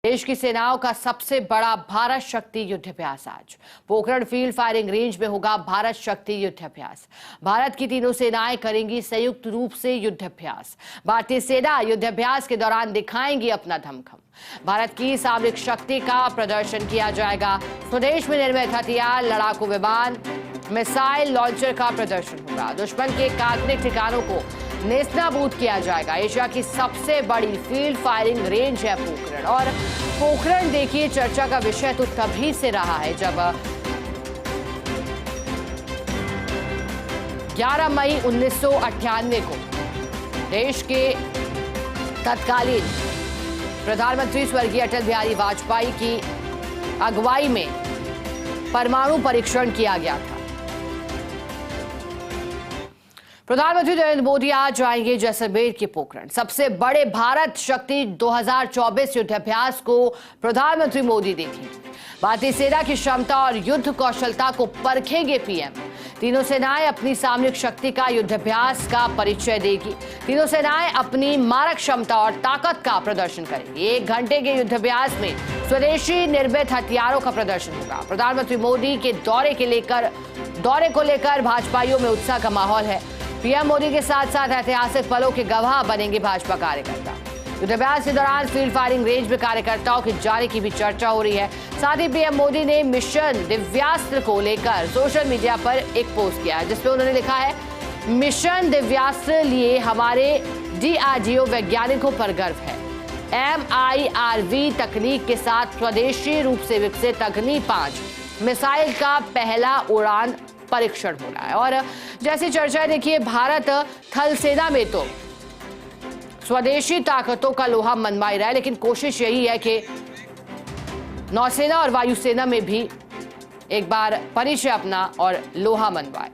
देश की सेनाओं का सबसे बड़ा भारत शक्ति युद्धाभ्यास आज पोखरण फील्ड फायरिंग रेंज में होगा भारत शक्ति युद्धाभ्यास। भारत की तीनों सेनाएं करेंगी संयुक्त रूप से युद्धाभ्यास। भारतीय सेना युद्धाभ्यास के दौरान दिखाएंगी अपना दमखम। भारत की सामरिक शक्ति का प्रदर्शन किया जाएगा। स्वदेश में निर्मित हथियार, लड़ाकू विमान, मिसाइल लॉन्चर का प्रदर्शन होगा। दुश्मन के काल्पनिक ठिकानों को नेस्तनाबूद किया जाएगा। एशिया की सबसे बड़ी फील्ड फायरिंग रेंज है पोखरण, और पोखरण देखिए चर्चा का विषय तो तभी से रहा है जब 11 मई 1998 को देश के तत्कालीन प्रधानमंत्री स्वर्गीय अटल बिहारी वाजपेयी की अगुवाई में परमाणु परीक्षण किया गया था। प्रधानमंत्री नरेंद्र मोदी आज जाएंगे जैसलमेर के पोखरण। सबसे बड़े भारत शक्ति 2024 युद्धाभ्यास को प्रधानमंत्री मोदी देखेंगे। भारतीय सेना की क्षमता और युद्ध कौशलता को परखेंगे पीएम। तीनों सेनाएं अपनी सामरिक शक्ति का युद्धाभ्यास का परिचय देगी। तीनों सेनाएं अपनी मारक क्षमता और ताकत का प्रदर्शन करेंगी। 1 घंटे के युद्धाभ्यास में स्वदेशी निर्मित हथियारों का प्रदर्शन होगा। प्रधानमंत्री मोदी के दौरे को लेकर भाजपाइयों में उत्साह का माहौल है। पीएम मोदी के साथ साथ ऐतिहासिक पलों के गवाह बनेंगे भाजपा कार्यकर्ता। युद्धाभ्यास के दौरान फील्ड फायरिंग रेंज में कार्यकर्ताओं के जाने की भी चर्चा हो रही है। साथ ही पीएम मोदी ने मिशन दिव्यास्त्र को लेकर सोशल मीडिया पर एक पोस्ट किया है, जिसमें उन्होंने लिखा है, मिशन दिव्यास्त्र लिए हमारे DRDO वैज्ञानिकों पर गर्व है। MIRV तकनीक के साथ स्वदेशी रूप से विकसित अग्नि 5 मिसाइल का पहला उड़ान परीक्षण हो रहा है। और जैसी चर्चा देखिए, भारत थल सेना में तो स्वदेशी ताकतों का लोहा मनवा रहा है, लेकिन कोशिश यही है कि नौसेना और वायुसेना में भी एक बार परिचय अपना और लोहा मनवाए।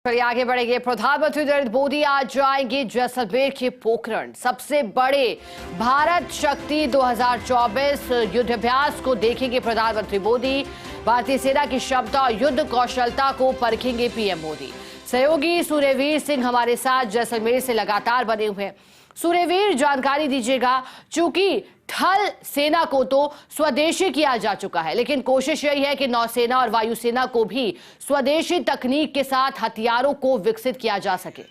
चलिए आगे बढ़ेंगे। प्रधानमंत्री नरेंद्र मोदी आज जाएंगे जैसलमेर के पोखरण। सबसे बड़े भारत शक्ति 2024 युद्धाभ्यास को देखेंगे प्रधानमंत्री मोदी। भारतीय सेना की क्षमता और युद्ध कौशलता को परखेंगे पीएम मोदी। सहयोगी सूर्यवीर सिंह हमारे साथ जैसलमेर से लगातार बने हुए हैं। सूर्यवीर, जानकारी दीजिएगा, चूंकि थल सेना को तो स्वदेशी किया जा चुका है, लेकिन कोशिश यही है कि नौसेना और वायुसेना को भी स्वदेशी तकनीक के साथ हथियारों को विकसित किया जा सके।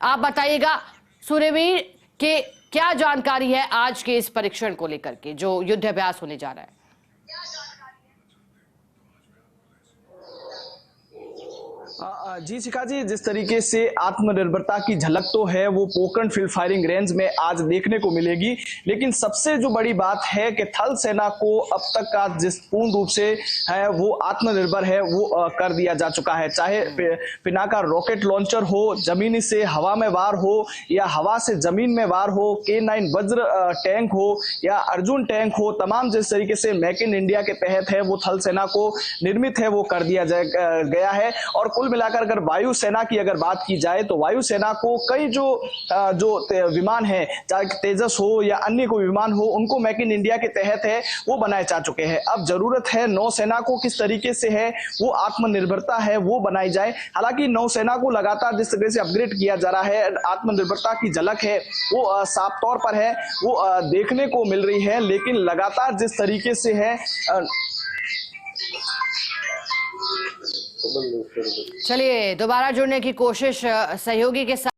आप बताइएगा सूर्यवीर के क्या जानकारी है आज के इस परीक्षण को लेकर के जो युद्धाभ्यास होने जा रहा है। जी शिखा जी, जिस तरीके से आत्मनिर्भरता की झलक तो है वो पोखरण फील्ड फायरिंग रेंज में आज देखने को मिलेगी, लेकिन सबसे जो बड़ी बात है कि थल सेना को अब तक का जिस पूर्ण रूप से है वो आत्मनिर्भर है वो कर दिया जा चुका है। चाहे पिनाका रॉकेट लॉन्चर हो, जमीनी से हवा में वार हो या हवा से जमीन में वार हो, K9 वज्र टैंक हो या अर्जुन टैंक हो, तमाम जिस तरीके से मेक इन इंडिया के तहत है वो थल सेना को निर्मित है वो कर दिया गया है। और कुल मिलाकर अगर वायुसेना की अगर बात की जाए तो वायुसेना को कई जो विमान है, चाहे तेजस हो या अन्य कोई विमान हो, उनको मेक इन इंडिया के तहत है वो बनाए जा चुके हैं। अब जरूरत है नौसेना को किस तरीके से है वो आत्मनिर्भरता है वो बनाई जाए। हालांकि नौसेना को लगातार जिस तरीके से अपग्रेड किया जा रहा है, आत्मनिर्भरता की झलक है वो साफ तौर पर है वो देखने को मिल रही है, लेकिन लगातार जिस तरीके से है चलिए दोबारा जुड़ने की कोशिश सहयोगी के साथ